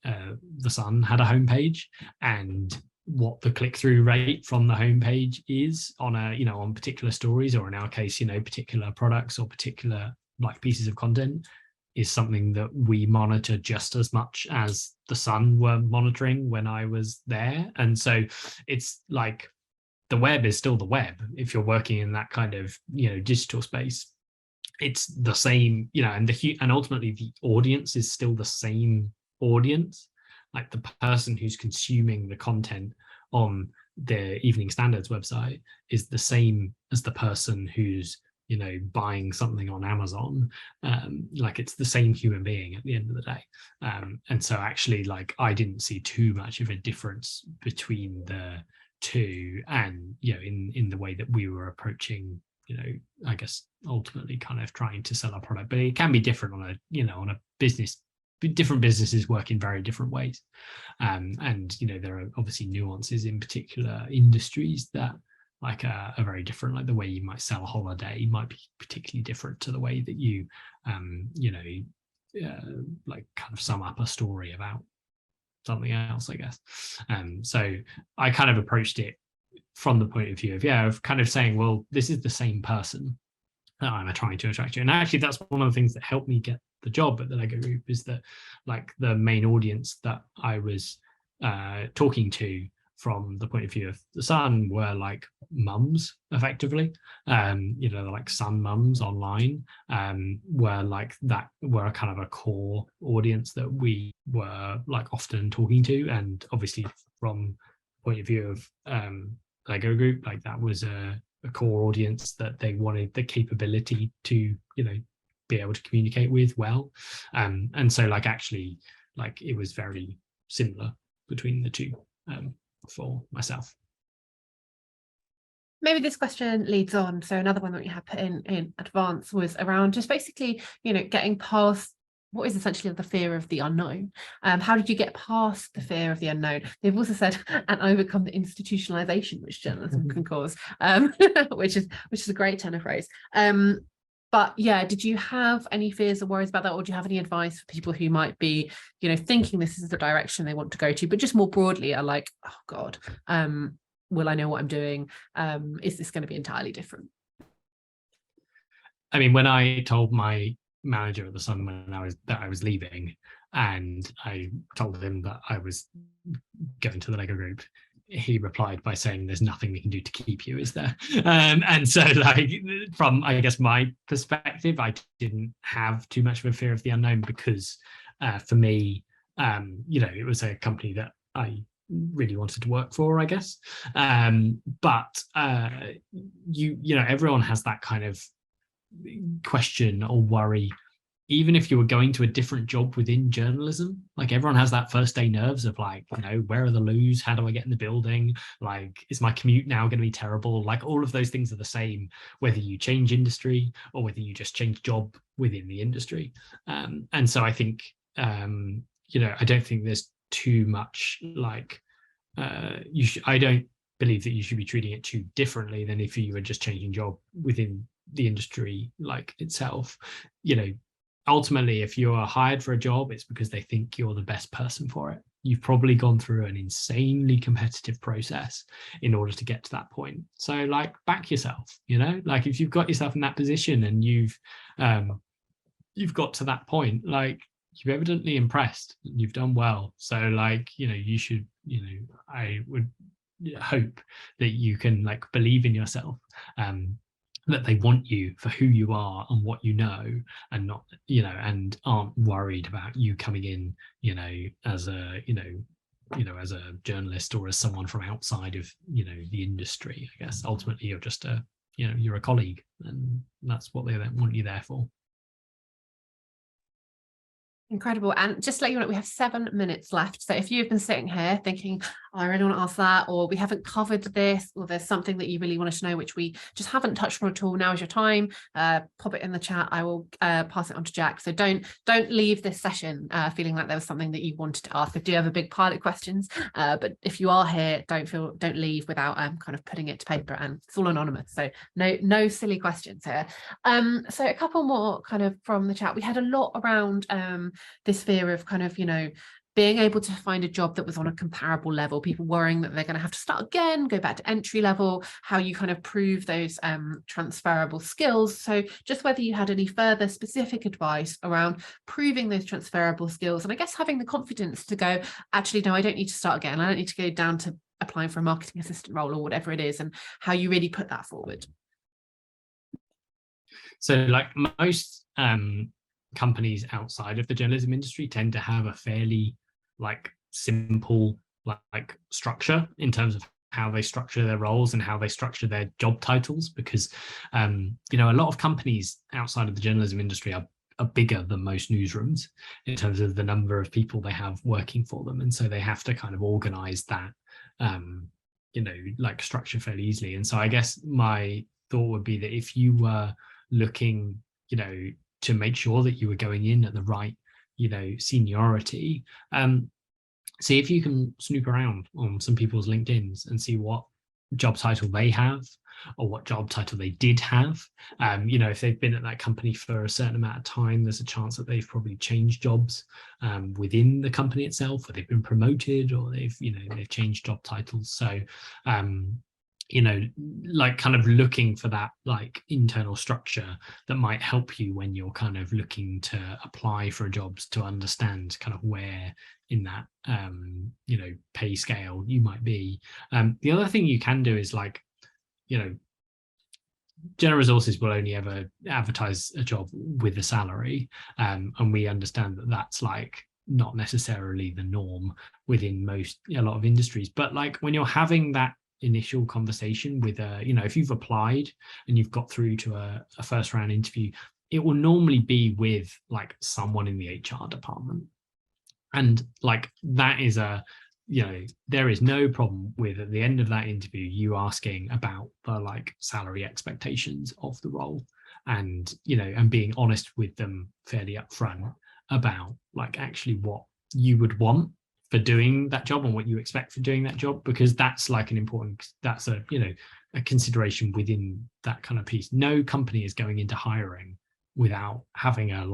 Speaker 1: the Sun had a homepage, and what the click-through rate from the homepage is on a, you know, on particular stories, or in our case, you know, particular products or particular like pieces of content, is something that we monitor just as much as the Sun were monitoring when I was there. And so it's like the web is still the web if you're working in that kind of, you know, digital space. It's the same, you know, and ultimately the audience is still the same audience. Like the person who's consuming the content on the Evening Standard's website is the same as the person who's, you know, buying something on Amazon. Like it's the same human being at the end of the day. And so actually, like, I didn't see too much of a difference between the two, and, you know, in the way that we were approaching, you know, I guess ultimately kind of trying to sell our product. But it can be different on a, you know, on a business. Different businesses work in very different ways, and you know, there are obviously nuances in particular industries that like are very different. Like the way you might sell a holiday might be particularly different to the way that you you know, like kind of sum up a story about something else, I guess. So I kind of approached it from the point of view of, yeah, of kind of saying, well, this is the same person that I'm trying to attract you. And actually that's one of the things that helped me get the job at the Lego Group, is that like the main audience that I was talking to from the point of view of the Sun were like mums, effectively. You know, like Sun mums online were like that, were kind of a core audience that we were like often talking to. And obviously from the point of view of Lego Group, like that was a core audience that they wanted the capability to, you know, be able to communicate with well. And so like actually like it was very similar between the two for myself.
Speaker 2: Maybe this question leads on. So another one that we had put in advance was around just basically, you know, getting past what is essentially the fear of the unknown. How did you get past the fear of the unknown? They've also said, and overcome the institutionalization which journalism can cause, which is a great tenor phrase. But yeah, did you have any fears or worries about that? Or do you have any advice for people who might be, you know, thinking this is the direction they want to go to, but just more broadly are like, oh God, will I know what I'm doing? Is this going to be entirely different?
Speaker 1: I mean, when I told my manager at the Sun when I was leaving, and I told him that I was going to the Lego Group, he replied by saying, "There's nothing we can do to keep you, is there?" And so, like, from, I guess, my perspective, I didn't have too much of a fear of the unknown, because for me, it was a company that I really wanted to work for, I guess. But everyone has that kind of question or worry, even if you were going to a different job within journalism. Like, everyone has that first day nerves of, like, where are the loos? How do I get in the building? Like, is my commute now going to be terrible? Like, all of those things are the same, whether you change industry or whether you just change job within the industry. And so I think, I don't think there's too much, like, I don't believe that you should be treating it too differently than if you were just changing job within the industry, like, itself. Ultimately, if you are hired for a job, it's because they think you're the best person for it. You've probably gone through an insanely competitive process in order to get to that point. So, like, back yourself, like, if you've got yourself in that position and you've got to that point, like, you've evidently impressed, you've done well. So, like, you should, I would hope that you can, like, believe in yourself, that they want you for who you are and what you know, and not, and aren't worried about you coming in, as a, as a journalist or as someone from outside of, the industry. I guess ultimately you're just you're a colleague, and that's what they want you there for.
Speaker 2: Incredible. And just to let you know, we have 7 minutes left. So if you've been sitting here thinking, oh, I really want to ask that, or we haven't covered this, or there's something that you really want to know which we just haven't touched on at all, now is your time. Pop it in the chat. I will pass it on to Jack. So don't leave this session feeling like there was something that you wanted to ask. I do have a big pile of questions, but if you are here, don't leave without kind of putting it to paper, and it's all anonymous. So no silly questions here. So a couple more kind of from the chat. We had a lot around this fear of kind of, being able to find a job that was on a comparable level, people worrying that they're going to have to start again, go back to entry level, how you kind of prove those transferable skills. So just whether you had any further specific advice around proving those transferable skills, and I guess having the confidence to go, actually, no, I don't need to start again. I don't need to go down to applying for a marketing assistant role or whatever it is, and how you really put that forward.
Speaker 1: So, like, most companies outside of the journalism industry tend to have a fairly, like, simple, like, structure in terms of how they structure their roles and how they structure their job titles, because a lot of companies outside of the journalism industry are bigger than most newsrooms in terms of the number of people they have working for them, and so they have to kind of organize that like, structure fairly easily. And so I guess my thought would be that if you were looking to make sure that you were going in at the right, seniority, see if you can snoop around on some people's LinkedIns and see what job title they have, or what job title they did have. If they've been at that company for a certain amount of time, there's a chance that they've probably changed jobs within the company itself, or they've been promoted, or they've changed job titles. So like, kind of looking for that, like, internal structure that might help you when you're kind of looking to apply for jobs, to understand kind of where in that pay scale you might be. The other thing you can do is, like, General Resources will only ever advertise a job with a salary, and we understand that that's, like, not necessarily the norm within a lot of industries. But, like, when you're having that initial conversation with if you've applied and you've got through to a first round interview, it will normally be with, like, someone in the HR department, and, like, that is there is no problem with, at the end of that interview, you asking about the, like, salary expectations of the role, and and being honest with them fairly upfront about, like, actually what you would want for doing that job and what you expect for doing that job, because that's, like, that's a consideration within that kind of piece. No company is going into hiring without having a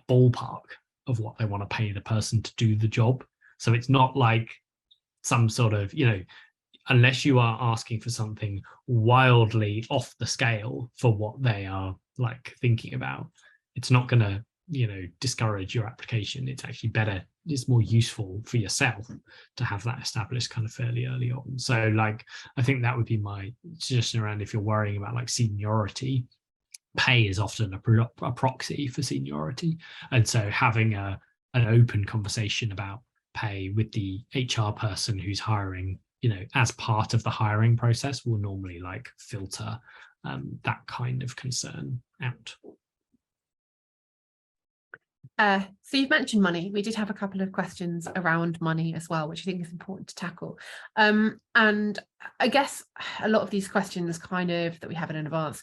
Speaker 1: ballpark of what they want to pay the person to do the job. So it's not like some sort of, unless you are asking for something wildly off the scale for what they are, like, thinking about, it's not going to discourage your application. It's actually better it's more useful for yourself to have that established kind of fairly early on. So like, I think that would be my suggestion around, if you're worrying about like seniority, pay is often a proxy for seniority. And so having an open conversation about pay with the HR person who's hiring, as part of the hiring process, will normally like filter that kind of concern out.
Speaker 2: So you've mentioned money. We did have a couple of questions around money as well, which I think is important to tackle. And I guess a lot of these questions that we have in advance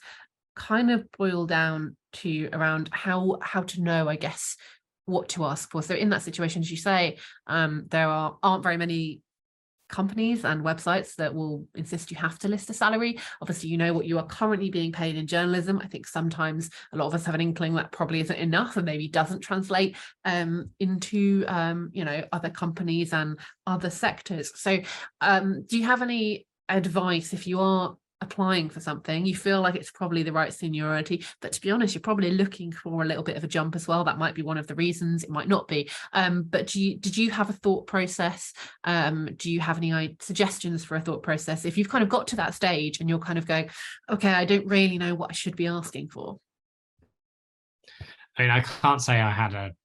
Speaker 2: kind of boil down to around how to know, I guess, what to ask for. So in that situation, as you say, there aren't very many companies and websites that will insist you have to list a salary. Obviously, you know what you are currently being paid in journalism. I think sometimes a lot of us have an inkling that probably isn't enough and maybe doesn't translate into other companies and other sectors. So do you have any advice if you are applying for something, you feel like it's probably the right seniority, but to be honest, you're probably looking for a little bit of a jump as well? That might be one of the reasons, it might not be. But did you have a thought process? Do you have any suggestions for a thought process if you've kind of got to that stage and you're kind of going, okay, I don't really know what I should be asking for?
Speaker 1: I mean, I can't say I had a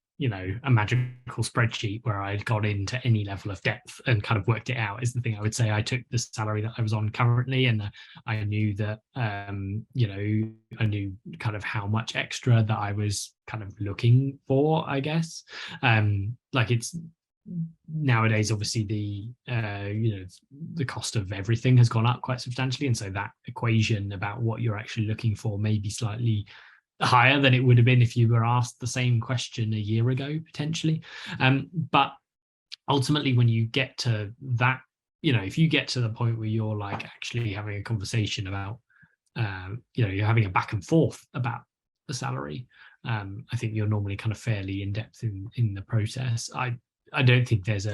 Speaker 1: magical spreadsheet where I got into any level of depth and kind of worked it out, is the thing I would say. I took the salary that I was on currently, and I knew that, I knew kind of how much extra that I was kind of looking for, I guess. Like, it's nowadays, obviously, the cost of everything has gone up quite substantially. And so that equation about what you're actually looking for may be slightly higher than it would have been if you were asked the same question a year ago, potentially. But ultimately, when you get to that, if you get to the point where you're like actually having a conversation about, you're having a back and forth about the salary, I think you're normally kind of fairly in depth in the process. I don't think there's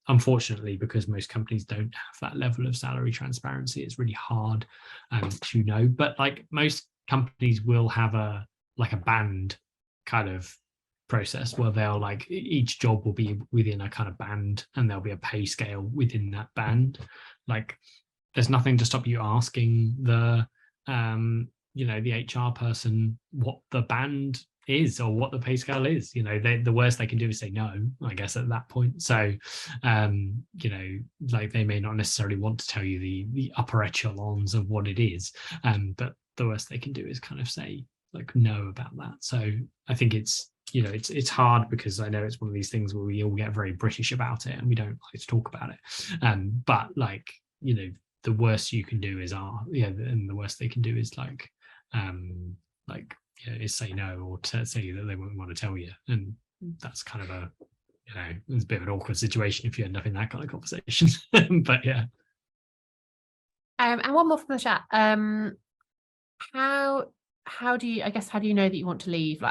Speaker 1: unfortunately, because most companies don't have that level of salary transparency, it's really hard to know. But like, most companies will have a band kind of process where they'll like, each job will be within a kind of band, and there'll be a pay scale within that band. Like, there's nothing to stop you asking the the HR person what the band is or what the pay scale is. The worst they can do is say no, I guess, at that point. So like, they may not necessarily want to tell you the upper echelons of what it is, but the worst they can do is kind of say like no about that. So I think it's hard, because I know it's one of these things where we all get very British about it and we don't like to talk about it. But like, the worst you can do is and the worst they can do is is say no, or to say that they won't want to tell you. And that's kind of it's a bit of an awkward situation if you end up in that kind of conversation. But yeah.
Speaker 2: And one more from the chat. How do you know that you want to leave?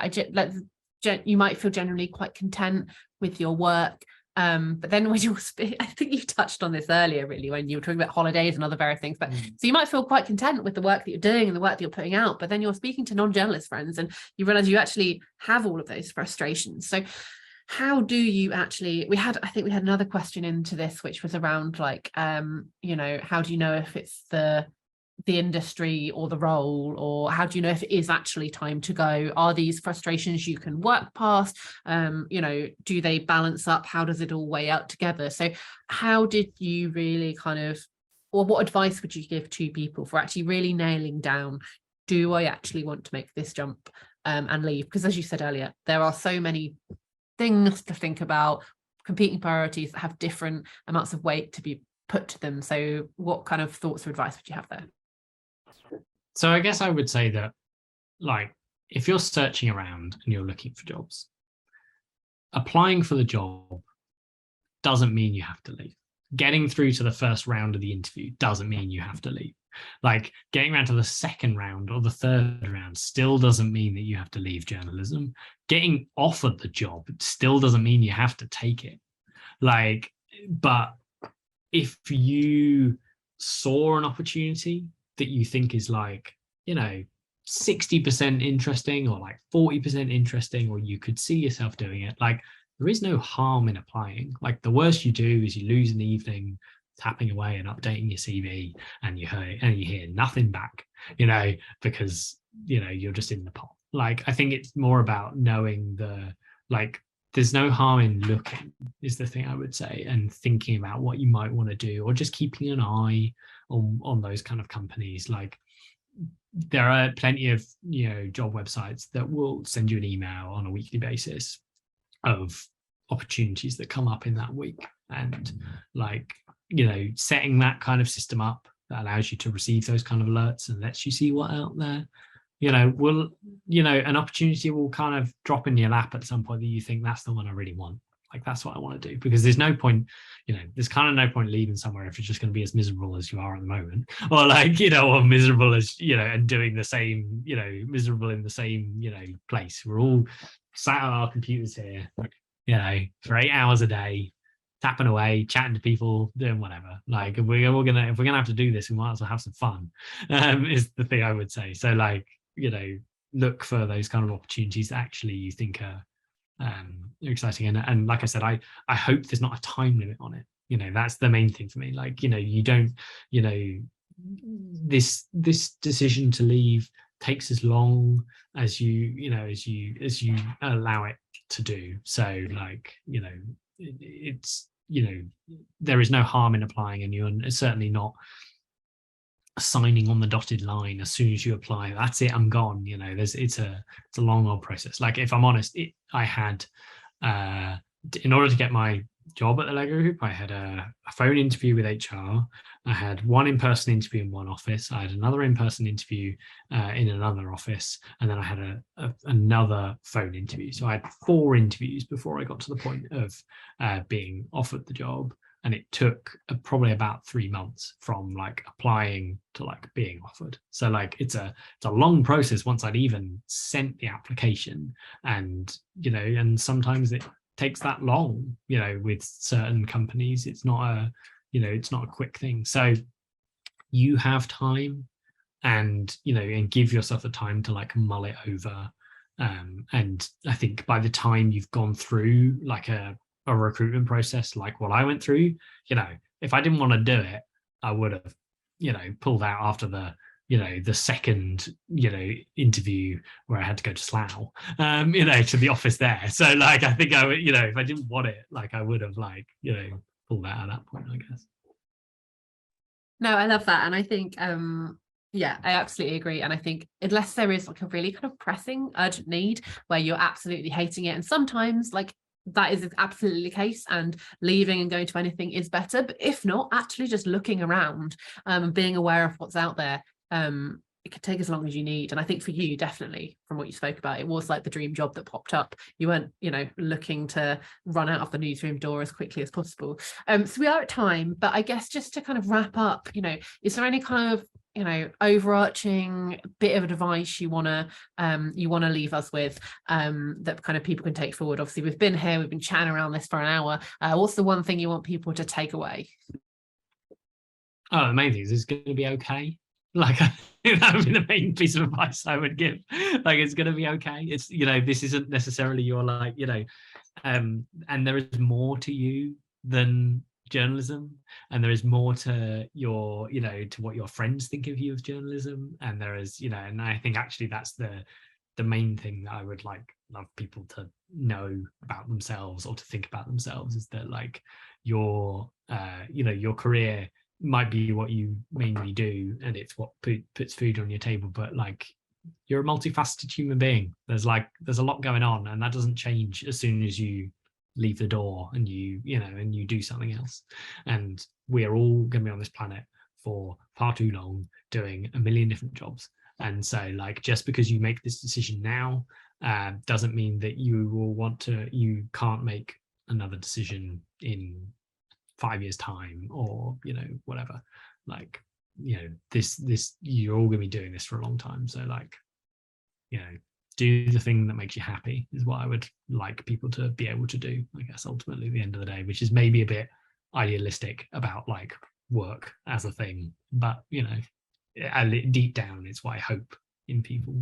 Speaker 2: You might feel generally quite content with your work, but then when I think you touched on this earlier, really, when you were talking about holidays and other various things. But so you might feel quite content with the work that you're doing and the work that you're putting out, but then you're speaking to non-journalist friends and you realize you actually have all of those frustrations. So how do you actually, I think we had another question into this, which was around like, how do you know if it's the industry or the role, or how do you know if it is actually time to go? Are these frustrations you can work past? Do they balance up? How does it all weigh out together? So how did you really or what advice would you give to people for actually really nailing down, do I actually want to make this jump and leave? Because as you said earlier, there are so many things to think about, competing priorities that have different amounts of weight to be put to them. So what kind of thoughts or advice would you have there?
Speaker 1: So I guess I would say that, like, if you're searching around and you're looking for jobs, applying for the job doesn't mean you have to leave. Getting through to the first round of the interview doesn't mean you have to leave. Like, getting around to the second round or the third round still doesn't mean that you have to leave journalism. Getting offered the job still doesn't mean you have to take it. Like, but if you saw an opportunity that you think is like, 60% interesting or like 40% interesting, or you could see yourself doing it, like, there is no harm in applying. Like, the worst you do is you lose an evening tapping away and updating your CV, and you hear nothing back, because you're just in the pot. Like, I think it's more about knowing there's no harm in looking, is the thing I would say, and thinking about what you might want to do, or just keeping an eye on those kind of companies. Like, there are plenty of job websites that will send you an email on a weekly basis of opportunities that come up in that week, and setting that kind of system up that allows you to receive those kind of alerts and lets you see what out there, an opportunity will kind of drop in your lap at some point that you think, that's the one I really want. Like, that's what I want to do. Because there's no point, there's kind of no point leaving somewhere if you're just going to be as miserable as you are at the moment, or or miserable as, and doing the same, miserable in the same, place. We're all sat on our computers here, for 8 hours a day, tapping away, chatting to people, doing whatever. Like, if we're gonna have to do this, we might as well have some fun, is the thing I would say. So, look for those kind of opportunities that actually you think are exciting. And like I said, I hope there's not a time limit on it. That's the main thing for me. Like, you don't, this decision to leave takes as long as you allow it to do. So, it's there is no harm in applying, and you're certainly not signing on the dotted line as soon as you apply. That's it, I'm gone. It's a long old process. Like, if I'm honest, I had in order to get my job at the Lego Group, I had a phone interview with HR. I had one in-person interview in one office. I had another in-person interview in another office, and then I had another phone interview. So I had 4 interviews before I got to the point of being offered the job. And it took probably about 3 months from applying to being offered. So it's a long process once I'd even sent the application, and and sometimes it takes that long. With certain companies, it's not a quick thing. So you have time, and and give yourself the time to mull it over. And I think by the time you've gone through a recruitment process like what I went through, if I didn't want to do it, I would have, pulled out after the second, interview where I had to go to Slough, to the office there. So I think I would, if I didn't want it, I would have pulled out at that point, I guess.
Speaker 2: No, I love that. And I think, yeah, I absolutely agree. And I think unless there is a really kind of pressing, urgent need where you're absolutely hating it, and sometimes that is absolutely the case, and leaving and going to anything is better. But if not, actually just looking around and being aware of what's out there, it could take as long as you need. And I think for you, definitely, from what you spoke about, it was the dream job that popped up. You weren't, looking to run out of the newsroom door as quickly as possible. So we are at time, but I guess just to kind of wrap up, is there any kind of overarching bit of advice you want to leave us with, that kind of people can take forward? Obviously, we've been here, we've been chatting around this for an hour. What's the one thing you want people to take away?
Speaker 1: Oh, the main thing is it's going to be okay. That would be the main piece of advice I would give. It's going to be okay. It's this isn't necessarily your and there is more to you than journalism, and there is more to your to what your friends think of you as journalism, and there is and I think actually that's the main thing that I would love people to know about themselves, or to think about themselves, is that your your career might be what you mainly do, and it's what puts food on your table, but you're a multifaceted human being. There's a lot going on, and that doesn't change as soon as you leave the door and you do something else. And we're all going to be on this planet for far too long, doing a million different jobs. And so just because you make this decision now doesn't mean that you can't make another decision in 5 years time, or whatever. This you're all going to be doing this for a long time. So do the thing that makes you happy is what I would like people to be able to do, I guess, ultimately at the end of the day, which is maybe a bit idealistic about work as a thing, but deep down it's what I hope in people.